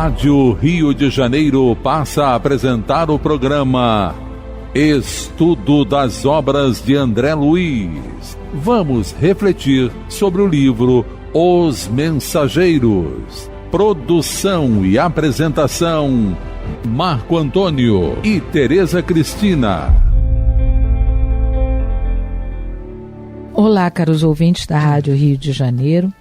Rádio Rio de Janeiro passa a apresentar o programa Estudo das Obras de André Luiz. Vamos refletir sobre o livro Os Mensageiros. Produção e apresentação, Marco Antônio e Tereza Cristina. Olá, caros ouvintes da Rádio Rio de Janeiro.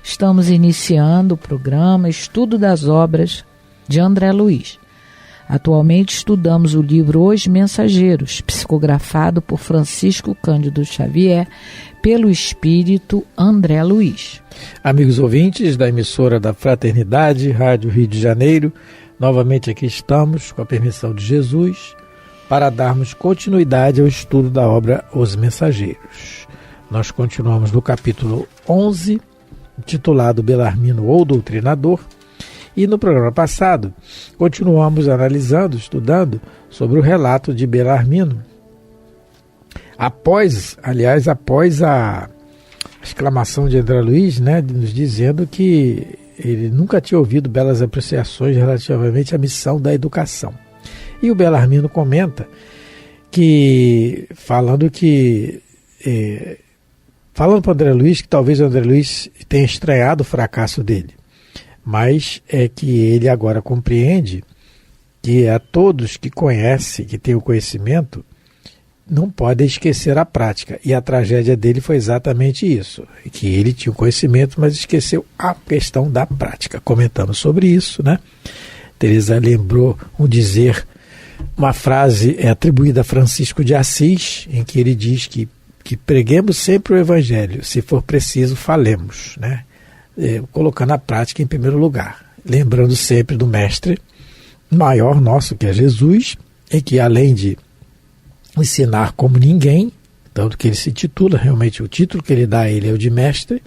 Estamos iniciando o programa Estudo das Obras de André Luiz. Atualmente estudamos o livro Os Mensageiros, psicografado por Francisco Cândido Xavier, pelo espírito André Luiz. Amigos ouvintes da emissora da Fraternidade, Rádio Rio de Janeiro, novamente aqui estamos, com a permissão de Jesus, para darmos continuidade ao estudo da obra Os Mensageiros. Nós continuamos no capítulo 11, intitulado Belarmino ou Doutrinador, e no programa passado continuamos analisando, estudando sobre o relato de Belarmino, após a exclamação de André Luiz, nos dizendo que ele nunca tinha ouvido belas apreciações relativamente à missão da educação. E o Belarmino comenta que, falando para André Luiz, que talvez o André Luiz tenha estranhado o fracasso dele, mas é que ele agora compreende que a todos que conhecem, que têm o conhecimento, não podem esquecer a prática. E a tragédia dele foi exatamente isso, que ele tinha o conhecimento, mas esqueceu a questão da prática. Comentamos sobre isso, Teresa lembrou uma frase atribuída a Francisco de Assis, em que ele diz que preguemos sempre o Evangelho, se for preciso, falemos, colocando a prática em primeiro lugar, lembrando sempre do Mestre maior nosso, que é Jesus, e que além de ensinar como ninguém, tanto que ele se titula, realmente o título que ele dá a ele é o de Mestre,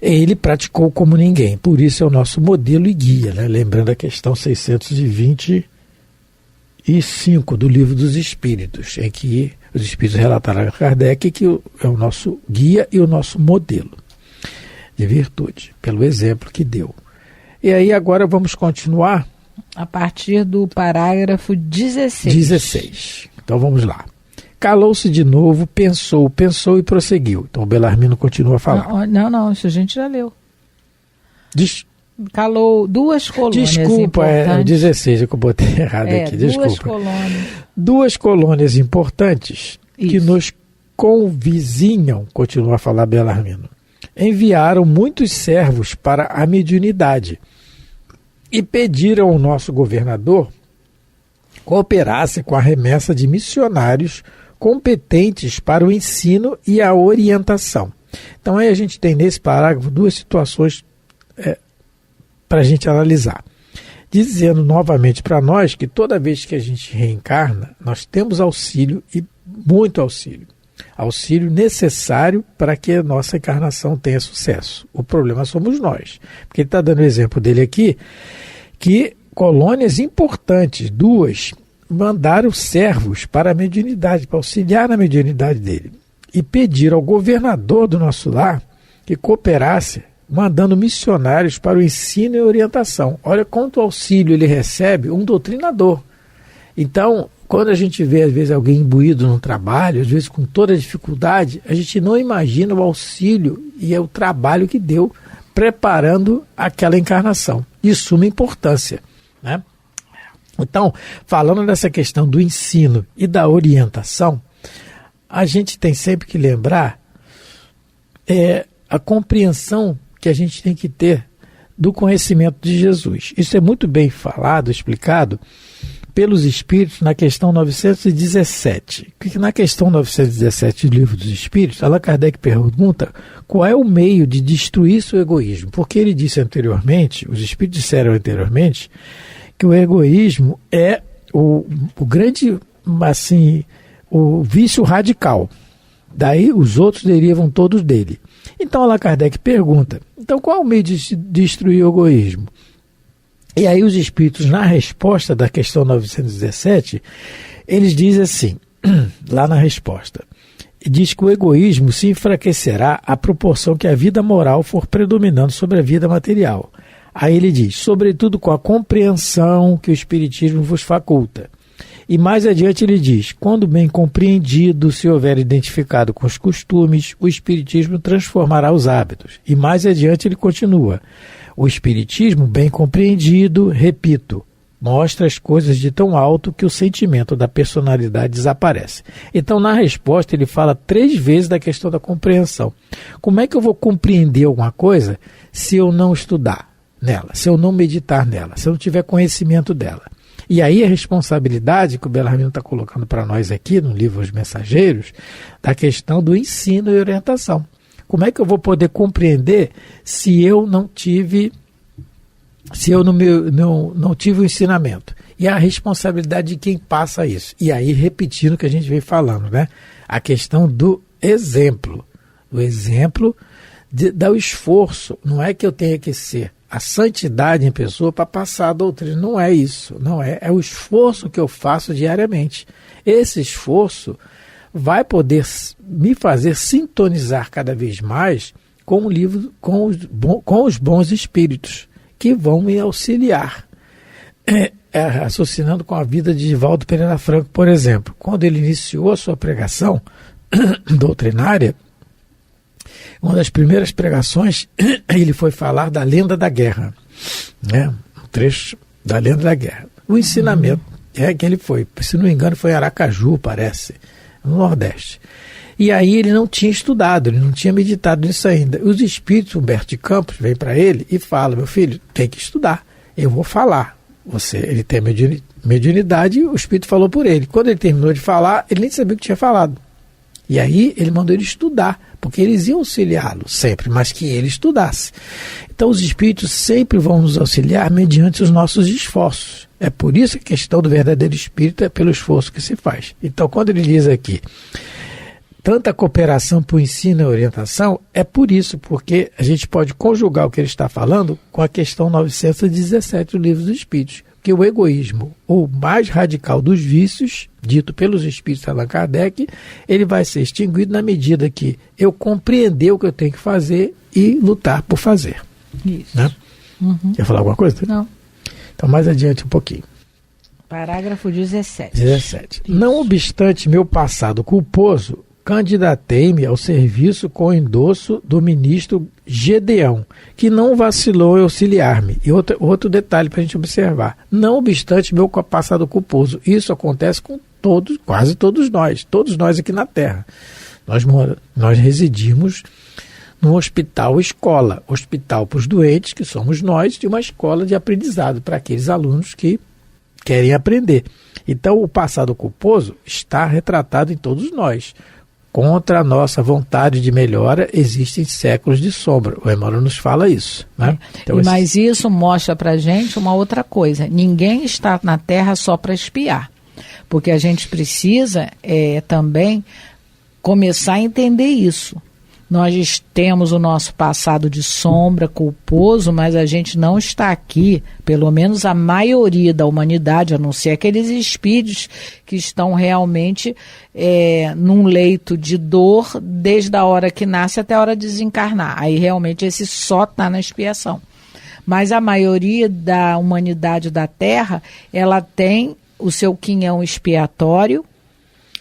ele praticou como ninguém, por isso é o nosso modelo e guia, lembrando a questão 625 do Livro dos Espíritos, em que os Espíritos relataram a Kardec que é o nosso guia e o nosso modelo de virtude, pelo exemplo que deu. E aí agora vamos continuar a partir do parágrafo 16. Então vamos lá. Calou-se de novo, pensou e prosseguiu. Então o Belarmino continua a falar. Não, isso a gente já leu. Calou duas colônias Desculpa, importantes. 16, que eu botei errado aqui, desculpa. Duas colônias importantes que nos convizinham, continua a falar Belarmino, enviaram muitos servos para a mediunidade e pediram ao nosso governador cooperasse com a remessa de missionários competentes para o ensino e a orientação. Então aí a gente tem nesse parágrafo duas situações para a gente analisar. Dizendo novamente para nós que toda vez que a gente reencarna, nós temos auxílio e muito auxílio. Auxílio necessário para que a nossa encarnação tenha sucesso. O problema somos nós. Porque ele está dando o exemplo dele aqui, que colônias importantes, duas, mandaram servos para a mediunidade, para auxiliar na mediunidade dele. E pediram ao governador do nosso lar que cooperasse, mandando missionários para o ensino e orientação. Olha quanto auxílio ele recebe, um doutrinador. Então, quando a gente vê, às vezes, alguém imbuído no trabalho, às vezes com toda a dificuldade, a gente não imagina o auxílio e o trabalho que deu preparando aquela encarnação. De suma importância, Então, falando dessa questão do ensino e da orientação, a gente tem sempre que lembrar a compreensão que a gente tem que ter do conhecimento de Jesus. Isso é muito bem falado, explicado pelos Espíritos na questão 917. Porque na questão 917 do Livro dos Espíritos, Allan Kardec pergunta qual é o meio de destruir seu egoísmo. Porque ele disse anteriormente, os Espíritos disseram anteriormente, que o egoísmo é o grande, o vício radical. Daí os outros derivam todos dele. Então Allan Kardec pergunta, então qual é o meio de destruir o egoísmo? E aí os Espíritos, na resposta da questão 917, eles dizem assim, lá na resposta, diz que o egoísmo se enfraquecerá à proporção que a vida moral for predominando sobre a vida material. Aí ele diz, sobretudo com a compreensão que o Espiritismo vos faculta. E mais adiante ele diz, quando bem compreendido, se houver identificado com os costumes, o Espiritismo transformará os hábitos. E mais adiante ele continua, o Espiritismo bem compreendido, repito, mostra as coisas de tão alto que o sentimento da personalidade desaparece. Então, na resposta, ele fala 3 vezes da questão da compreensão. Como é que eu vou compreender alguma coisa se eu não estudar nela, se eu não meditar nela, se eu não tiver conhecimento dela? E aí a responsabilidade que o Bellarmino está colocando para nós aqui no livro Os Mensageiros, da questão do ensino e orientação. Como é que eu vou poder compreender se eu não tive o ensinamento? E a responsabilidade de quem passa isso. E aí, repetindo o que a gente vem falando, né? A questão do exemplo. Do exemplo, do esforço. Não é que eu tenha que ser a santidade em pessoa para passar a doutrina. Não é isso. Não é. É o esforço que eu faço diariamente. Esse esforço vai poder me fazer sintonizar cada vez mais com o livro, com os bons espíritos, que vão me auxiliar. Raciocinando com a vida de Divaldo Pereira Franco, por exemplo, quando ele iniciou a sua pregação doutrinária, uma das primeiras pregações, ele foi falar da lenda da guerra, né? Um trecho da lenda da guerra. O ensinamento que ele foi, se não me engano, foi em Aracaju, parece, no Nordeste. E aí ele não tinha estudado, ele não tinha meditado nisso ainda. Os espíritos, Humberto de Campos, vem para ele e fala, meu filho, tem que estudar, eu vou falar. Ele tem mediunidade, o espírito falou por ele. Quando ele terminou de falar, ele nem sabia o que tinha falado. E aí ele mandou ele estudar, porque eles iam auxiliá-lo sempre, mas que ele estudasse. Então os espíritos sempre vão nos auxiliar mediante os nossos esforços. É por isso que a questão do verdadeiro espírito é pelo esforço que se faz. Então quando ele diz aqui, tanta cooperação para o ensino e orientação, é por isso, porque a gente pode conjugar o que ele está falando com a questão 917 do Livro dos Espíritos, que o egoísmo, o mais radical dos vícios, dito pelos espíritos de Allan Kardec, ele vai ser extinguido na medida que eu compreender o que eu tenho que fazer e lutar por fazer. Isso. Né? Quer falar alguma coisa? Não. Então, mais adiante um pouquinho. Parágrafo 17. 17. Não obstante meu passado culposo, candidatei-me ao serviço com o endosso do ministro Gedeão, que não vacilou em auxiliar-me. E outro detalhe para a gente observar. Não obstante meu passado culposo, isso acontece com todos, quase todos nós aqui na Terra. Nós residimos num hospital-escola, hospital para os doentes, que somos nós, e uma escola de aprendizado para aqueles alunos que querem aprender. Então, o passado culposo está retratado em todos nós. Contra a nossa vontade de melhora, existem séculos de sombra. O Emmanuel nos fala isso. Né? Então, mas isso mostra para a gente uma outra coisa. Ninguém está na Terra só para espiar. Porque a gente precisa também começar a entender isso. Nós temos o nosso passado de sombra, culposo, mas a gente não está aqui, pelo menos a maioria da humanidade, a não ser aqueles espíritos que estão realmente num leito de dor desde a hora que nasce até a hora de desencarnar. Aí realmente esse só está na expiação. Mas a maioria da humanidade da Terra, ela tem o seu quinhão expiatório,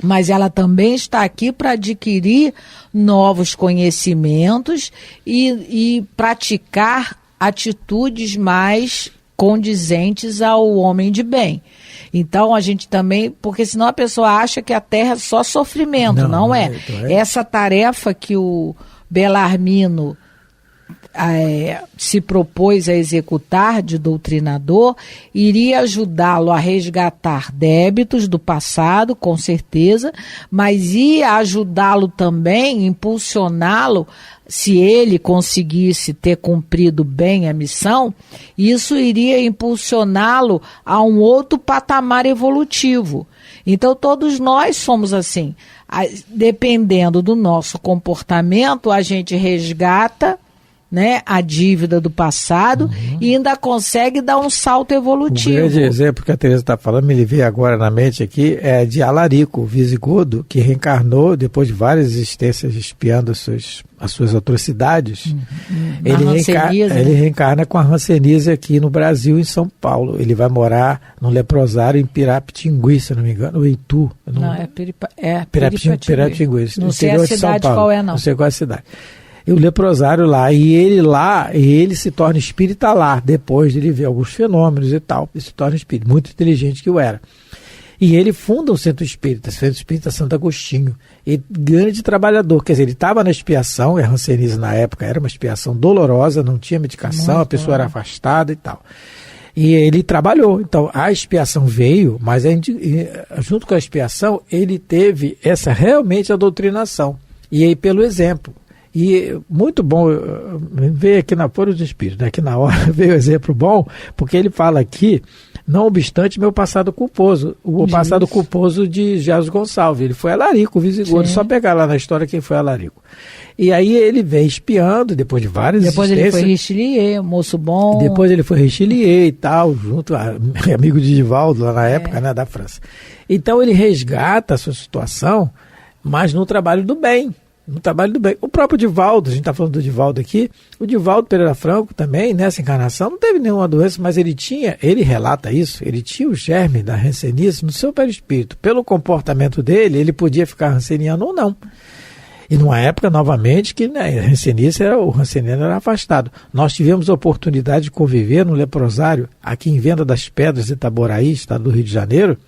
mas ela também está aqui para adquirir novos conhecimentos e praticar atitudes mais condizentes ao homem de bem. Então a gente também, porque senão a pessoa acha que a Terra é só sofrimento, não é? Essa tarefa que o Bellarmino se propôs a executar de doutrinador, iria ajudá-lo a resgatar débitos do passado, com certeza, mas ia ajudá-lo também, impulsioná-lo, se ele conseguisse ter cumprido bem a missão, isso iria impulsioná-lo a um outro patamar evolutivo. Então todos nós somos assim, dependendo do nosso comportamento, a gente resgata né, a dívida do passado e ainda consegue dar um salto evolutivo. Um grande exemplo que a Tereza está falando, me veio agora na mente aqui, é de Alarico, o visigodo, que reencarnou depois de várias existências espiando as suas atrocidades. Ele reencarna com a Hanseníase aqui no Brasil, em São Paulo. Ele vai morar num leprosário em Pirapitingui, se não me engano, ou Itu. Pirapitingui. Não sei a cidade qual é, não. Não sei qual é a cidade. E o leprosário lá, e ele se torna espírita lá, depois de ele ver alguns fenômenos e tal, ele se torna espírita, muito inteligente que eu era. E ele funda o Centro Espírita Santo Agostinho, e grande trabalhador, quer dizer, ele estava na expiação, a Hanseníase na época era uma expiação dolorosa, não tinha medicação, a pessoa era afastada e tal. E ele trabalhou, então a expiação veio, mas junto com a expiação ele teve realmente a doutrinação, e aí pelo exemplo. E muito bom, veio aqui na Fora dos Espíritos, né? Aqui na hora veio um exemplo bom, porque ele fala aqui, não obstante meu passado culposo, o passado culposo de Jesus Gonçalves, ele foi Alarico, o visigodo, só pegar lá na história quem foi Alarico. E aí ele vem espiando, depois de várias existências. Depois ele foi Richelieu, moço bom. Depois ele foi Richelieu e tal, junto amigo de Divaldo lá na época, né, da França. Então ele resgata a sua situação, mas no trabalho do bem. No trabalho do bem. O próprio Divaldo, a gente está falando do Divaldo aqui, o Divaldo Pereira Franco também, nessa encarnação, não teve nenhuma doença, mas ele relata isso, ele tinha o germe da Hanseníase no seu perispírito. Pelo comportamento dele, ele podia ficar hanseniano ou não. E numa época, novamente, que né, o hanseniano era afastado. Nós tivemos a oportunidade de conviver no leprosário, aqui em Venda das Pedras, Itaboraí, estado do Rio de Janeiro,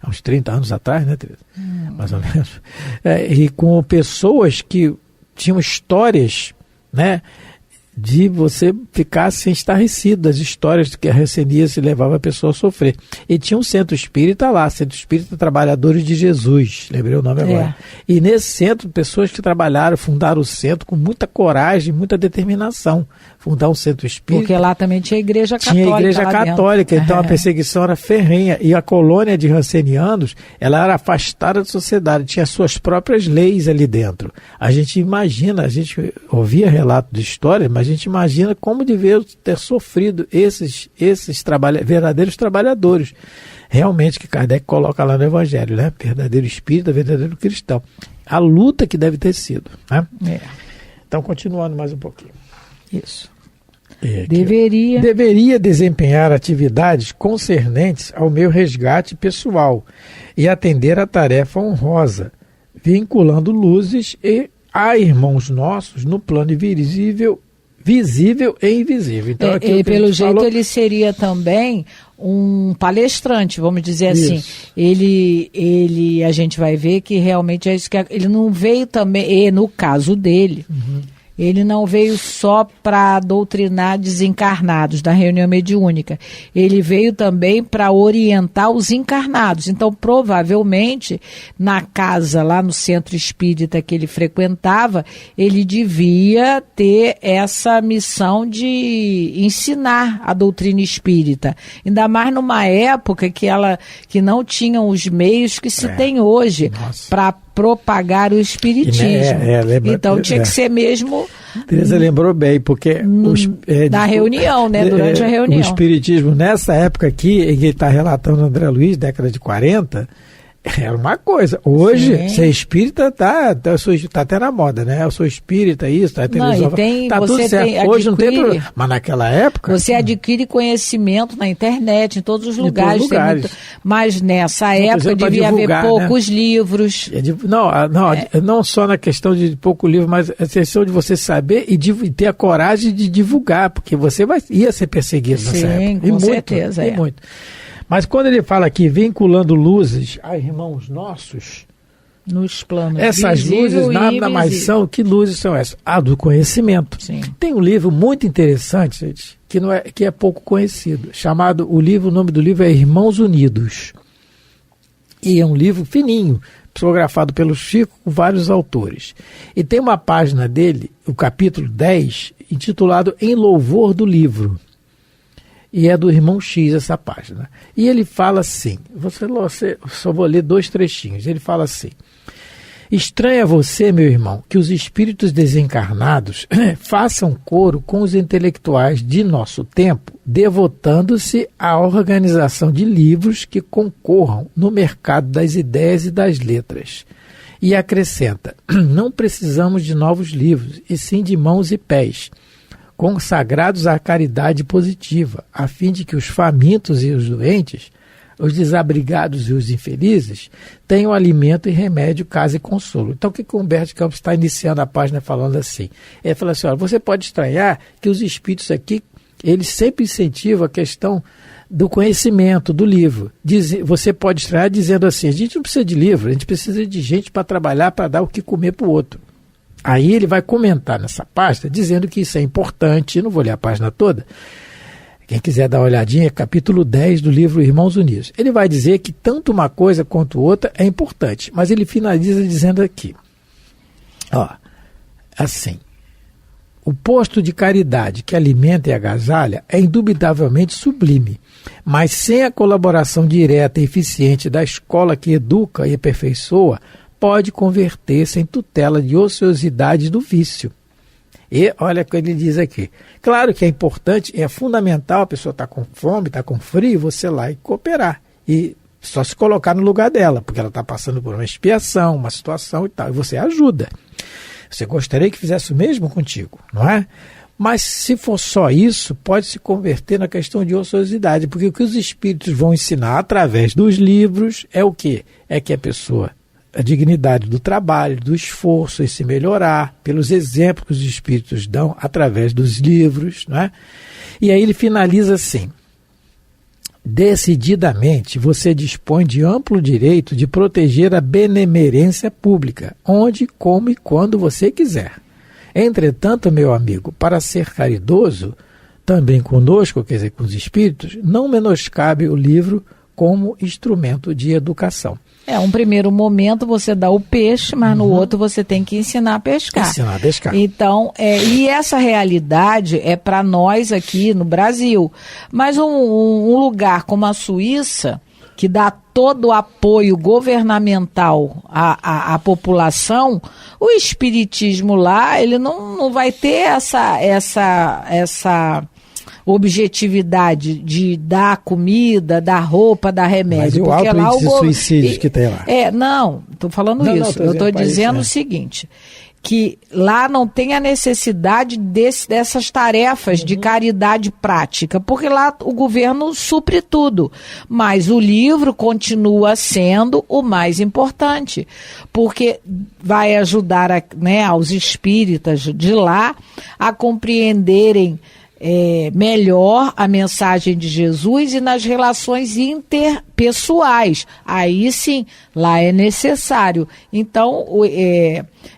há uns 30 anos atrás, né, Tereza? Mais ou menos. E com pessoas que tinham histórias, né, de você ficar assim estarrecido das histórias que a Hanseníase levava a pessoa a sofrer. E tinha um centro espírita lá, Centro Espírita Trabalhadores de Jesus, lembrei o nome agora. E nesse centro, pessoas que trabalharam, fundaram o centro com muita coragem, muita determinação. Fundar um centro espírita. Porque lá também tinha igreja católica. Tinha igreja católica, então a perseguição era ferrenha. E a colônia de hansenianos, ela era afastada da sociedade, tinha suas próprias leis ali dentro. A gente imagina, a gente ouvia relato de história, mas a gente imagina como deveram ter sofrido esses verdadeiros trabalhadores. Realmente, que Kardec coloca lá no Evangelho, né? Verdadeiro espírita, verdadeiro cristão. A luta que deve ter sido. Né? Então, continuando mais um pouquinho. Isso. Deveria desempenhar atividades concernentes ao meu resgate pessoal e atender a tarefa honrosa, vinculando luzes a irmãos nossos no plano visível e invisível. Então, aqui pelo jeito ele seria também um palestrante, vamos dizer assim. Ele a gente vai ver que realmente é isso que ele não veio também, e no caso dele, ele não veio só para doutrinar desencarnados da reunião mediúnica. Ele veio também para orientar os encarnados. Então, provavelmente, na casa, lá no centro espírita que ele frequentava, ele devia ter essa missão de ensinar a doutrina espírita. Ainda mais numa época que não tinham os meios que se tem hoje para propagar o espiritismo. Então tinha que ser mesmo... Tereza lembrou bem, porque... na reunião, né? Durante a reunião. O espiritismo, nessa época aqui, em que ele está relatando André Luiz, década de 40... Era uma coisa. Hoje, ser espírita tá até na moda, né? Eu sou espírita, isso, tá televisão. Tá tudo certo. Hoje não tem problema. Mas naquela época... Você adquire conhecimento na internet, em todos os lugares. Mas nessa época devia haver poucos livros. Não só na questão de pouco livro, mas a questão de você saber e ter a coragem de divulgar, porque você ia ser perseguido nessa época. Sim, com certeza. E muito. Mas quando ele fala aqui, vinculando luzes a irmãos nossos, nos planos essas luzes nada mais são, que luzes são essas? A do conhecimento. Sim. Tem um livro muito interessante, gente, que é pouco conhecido, chamado, o nome do livro é Irmãos Unidos. E é um livro fininho, psicografado pelo Chico, com vários autores. E tem uma página dele, o capítulo 10, intitulado Em Louvor do Livro. E é do Irmão X essa página. E ele fala assim, só vou ler 2 trechinhos. Ele fala assim: Estranha você, meu irmão, que os espíritos desencarnados façam coro com os intelectuais de nosso tempo, devotando-se à organização de livros que concorram no mercado das ideias e das letras. E acrescenta, não precisamos de novos livros, e sim de mãos e pés, consagrados à caridade positiva, a fim de que os famintos e os doentes, os desabrigados e os infelizes, tenham alimento e remédio, casa e consolo. Então, o que o Humberto Campos está iniciando a página falando assim? Ele fala assim, olha, você pode estranhar que os espíritos aqui, eles sempre incentivam a questão do conhecimento, do livro. Você pode estranhar dizendo assim, a gente não precisa de livro, a gente precisa de gente para trabalhar, para dar o que comer para o outro. Aí ele vai comentar nessa página, dizendo que isso é importante, não vou ler a página toda. Quem quiser dar uma olhadinha, capítulo 10 do livro Irmãos Unidos. Ele vai dizer que tanto uma coisa quanto outra é importante, mas ele finaliza dizendo aqui, ó, assim, o posto de caridade que alimenta e agasalha é indubitavelmente sublime, mas sem a colaboração direta e eficiente da escola que educa e aperfeiçoa, pode converter-se em tutela de ociosidade do vício. E olha o que ele diz aqui. Claro que é importante, é fundamental, a pessoa está com fome, está com frio, você lá e cooperar. E só se colocar no lugar dela, porque ela está passando por uma expiação, uma situação e tal, e você ajuda. Você gostaria que fizesse o mesmo contigo, não é? Mas se for só isso, pode se converter na questão de ociosidade, porque o que os espíritos vão ensinar através dos livros é o quê? É que a pessoa, a dignidade do trabalho, do esforço em se melhorar, pelos exemplos que os espíritos dão através dos livros, não é? E aí ele finaliza assim, decididamente você dispõe de amplo direito de proteger a benemerência pública, onde, como e quando você quiser. Entretanto, meu amigo, para ser caridoso, também conosco, quer dizer, com os espíritos, não menoscabe o livro como instrumento de educação. Um primeiro momento você dá o peixe, mas no outro você tem que ensinar a pescar. Ensinar a pescar. Então, e essa realidade é para nós aqui no Brasil. Mas um lugar como a Suíça, que dá todo o apoio governamental à população, o espiritismo lá, ele não vai ter essa objetividade de dar comida, dar roupa, dar remédio. Mas porque o alto índice de suicídios que tem lá. Não, estou falando isso. Eu estou dizendo o seguinte, que lá não tem a necessidade dessas tarefas de caridade prática, porque lá o governo supre tudo. Mas o livro continua sendo o mais importante, porque vai ajudar aos espíritas de lá a compreenderem melhor a mensagem de Jesus e nas relações interpessoais. Aí sim, lá é necessário. Então,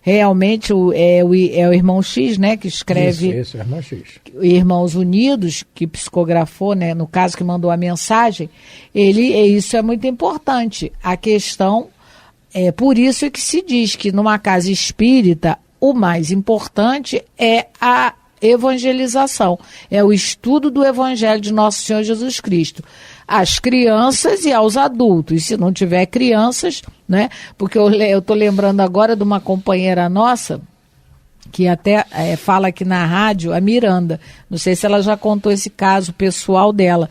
realmente é o irmão X, né, que escreve isso, irmão X. Irmãos Unidos, que psicografou, né, no caso que mandou a mensagem, isso é muito importante. A questão por isso que se diz que numa casa espírita o mais importante é a evangelização, é o estudo do Evangelho de Nosso Senhor Jesus Cristo, às crianças e aos adultos. Se não tiver crianças, né? Porque eu estou lembrando agora de uma companheira nossa, que até fala aqui na rádio, a Miranda, não sei se ela já contou esse caso pessoal dela.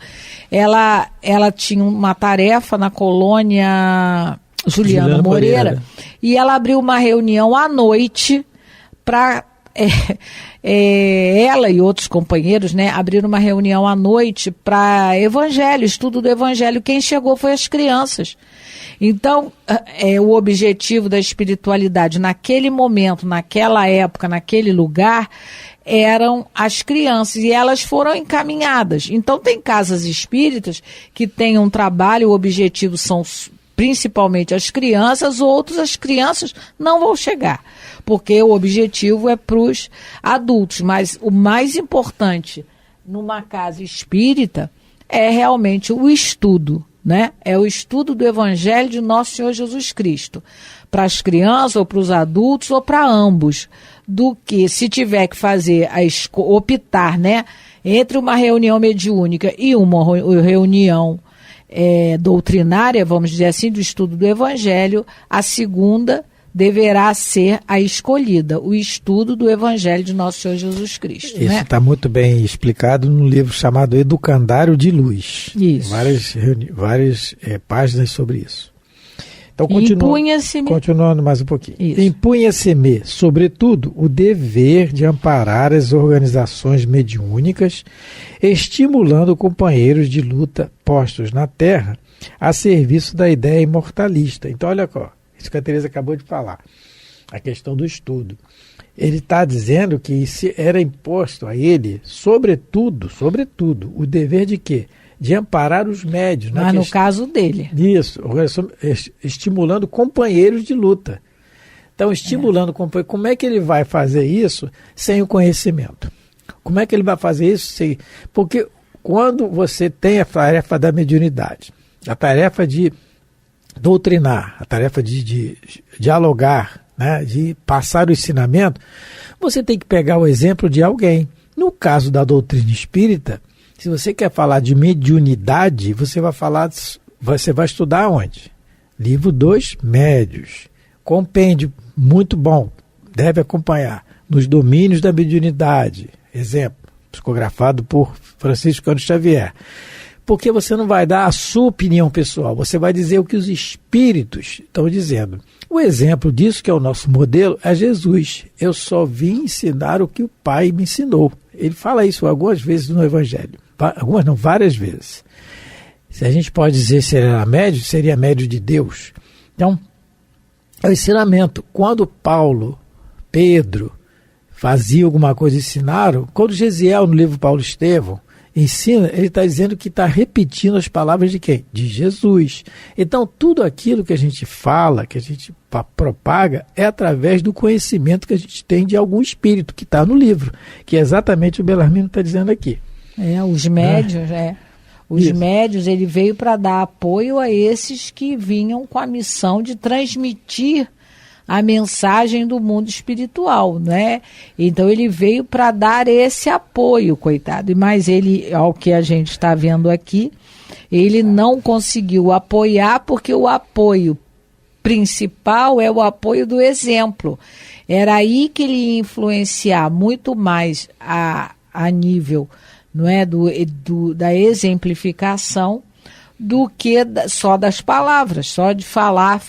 Ela tinha uma tarefa na colônia Juliana Moreira, e ela abriu uma reunião à noite para... ela e outros companheiros, né, abriram uma reunião à noite para evangelho, estudo do evangelho. Quem chegou foi as crianças. Então, o objetivo da espiritualidade naquele momento, naquela época, naquele lugar, eram as crianças, e elas foram encaminhadas. Então, tem casas espíritas que têm um trabalho, o objetivo são principalmente as crianças, outros as crianças não vão chegar, porque o objetivo é para os adultos. Mas o mais importante numa casa espírita é realmente o estudo, né? É o estudo do Evangelho de Nosso Senhor Jesus Cristo, para as crianças ou para os adultos ou para ambos, do que se tiver que fazer, optar, né, entre uma reunião mediúnica e uma reunião doutrinária, vamos dizer assim, do estudo do Evangelho, a segunda deverá ser a escolhida, o estudo do Evangelho de Nosso Senhor Jesus Cristo. Isso está muito bem explicado no livro chamado Educandário de Luz. Isso. Várias páginas sobre isso. Então, continuando mais um pouquinho. Impunha-se-me, sobretudo, o dever de amparar as organizações mediúnicas, estimulando companheiros de luta postos na Terra a serviço da ideia imortalista. Então, olha só, isso que a Teresa acabou de falar, a questão do estudo. Ele está dizendo que era imposto a ele, sobretudo, o dever de quê? De amparar os médios. Mas no caso dele. Isso, estimulando companheiros de luta. Então, estimulando companheiros. Como é que ele vai fazer isso sem o conhecimento? Como é que ele vai fazer isso sem... Porque quando você tem a tarefa da mediunidade, a tarefa de doutrinar, a tarefa de dialogar, né, de passar o ensinamento, você tem que pegar o exemplo de alguém. No caso da doutrina espírita, se você quer falar de mediunidade, você vai estudar onde? Livro 2, Médios. Compêndio muito bom, deve acompanhar. Nos domínios da mediunidade, exemplo, psicografado por Francisco Cândido Xavier. Porque você não vai dar a sua opinião pessoal, você vai dizer o que os espíritos estão dizendo. O exemplo disso, que é o nosso modelo, é Jesus. Eu só vim ensinar o que o Pai me ensinou. Ele fala isso algumas vezes no Evangelho. Algumas não, várias vezes. Se a gente pode dizer se ele era médio, seria médio de Deus. Então, é o ensinamento. Quando Paulo, Pedro, fazia alguma coisa e ensinaram, quando Gesiel, no livro Paulo Estevão, ensina, ele está dizendo que está repetindo as palavras de quem? De Jesus. Então, tudo aquilo que a gente fala, que a gente propaga, é através do conhecimento que a gente tem de algum espírito que está no livro, que é exatamente o Belarmino está dizendo aqui. Os médios, Os médios, ele veio para dar apoio a esses que vinham com a missão de transmitir a mensagem do mundo espiritual, né? Então ele veio para dar esse apoio, coitado. Mas ele, ao que a gente está vendo aqui, ele não conseguiu apoiar, porque o apoio principal é o apoio do exemplo. Era aí que ele ia influenciar muito mais a nível, não é, da exemplificação, do que só das palavras, só de falar.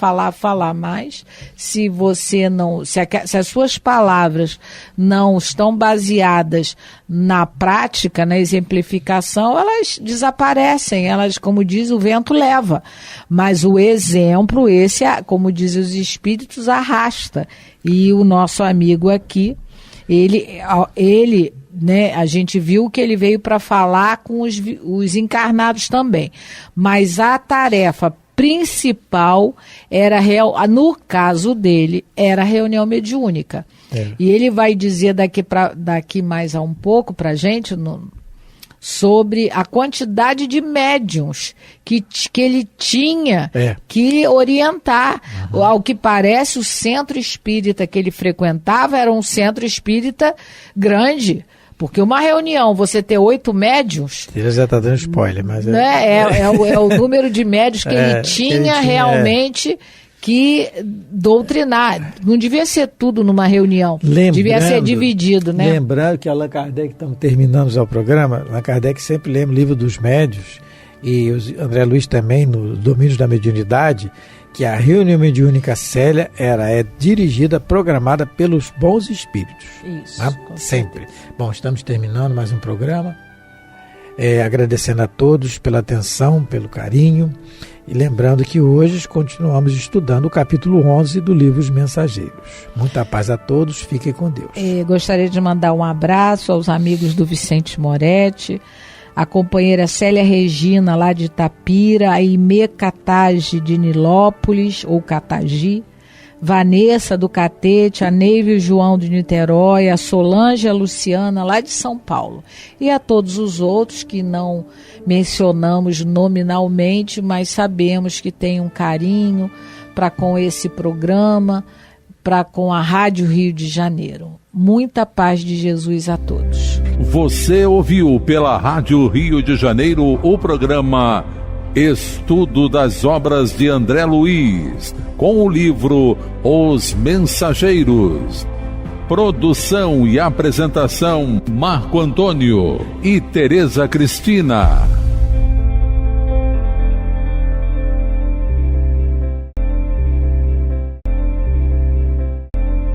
Mas se você não, se as suas palavras não estão baseadas na prática, na exemplificação, elas desaparecem, elas, como diz, o vento leva. Mas o exemplo, esse, como dizem os espíritos, arrasta. E o nosso amigo aqui, ele, né, a gente viu que ele veio para falar com os encarnados também, mas a tarefa principal era, no caso dele, era a reunião mediúnica. E ele vai dizer daqui mais a um pouco para a gente sobre a quantidade de médiuns que ele tinha que orientar. Ao que parece, o centro espírita que ele frequentava era um centro espírita grande. Porque uma reunião, você ter 8 médiums... Ele já está dando spoiler, mas... É o número de médiums que ele tinha realmente que doutrinar. Não devia ser tudo numa reunião. Devia ser dividido, né? Lembrando que Allan Kardec, estamos terminando já o programa, Allan Kardec sempre lembra o livro dos médios, e o André Luiz também, no Domínios da Mediunidade, que a reunião mediúnica séria é dirigida, programada pelos bons espíritos. Isso, né? Sempre. Bom, estamos terminando mais um programa, agradecendo a todos pela atenção, pelo carinho, e lembrando que hoje continuamos estudando o capítulo 11 do livro Os Mensageiros. Muita paz a todos, fiquem com Deus. Gostaria de mandar um abraço aos amigos do Vicente Moretti, a companheira Célia Regina, lá de Itapira, a Imê Catagi, de Nilópolis, ou Catagi, Vanessa, do Catete, a Neive e João, de Niterói, a Solange e a Luciana, lá de São Paulo. E a todos os outros que não mencionamos nominalmente, mas sabemos que têm um carinho para com esse programa, para com a Rádio Rio de Janeiro. Muita paz de Jesus a todos. Você ouviu pela Rádio Rio de Janeiro o programa Estudo das obras de André Luiz, com o livro Os Mensageiros. Produção e apresentação: Marco Antônio e Tereza Cristina.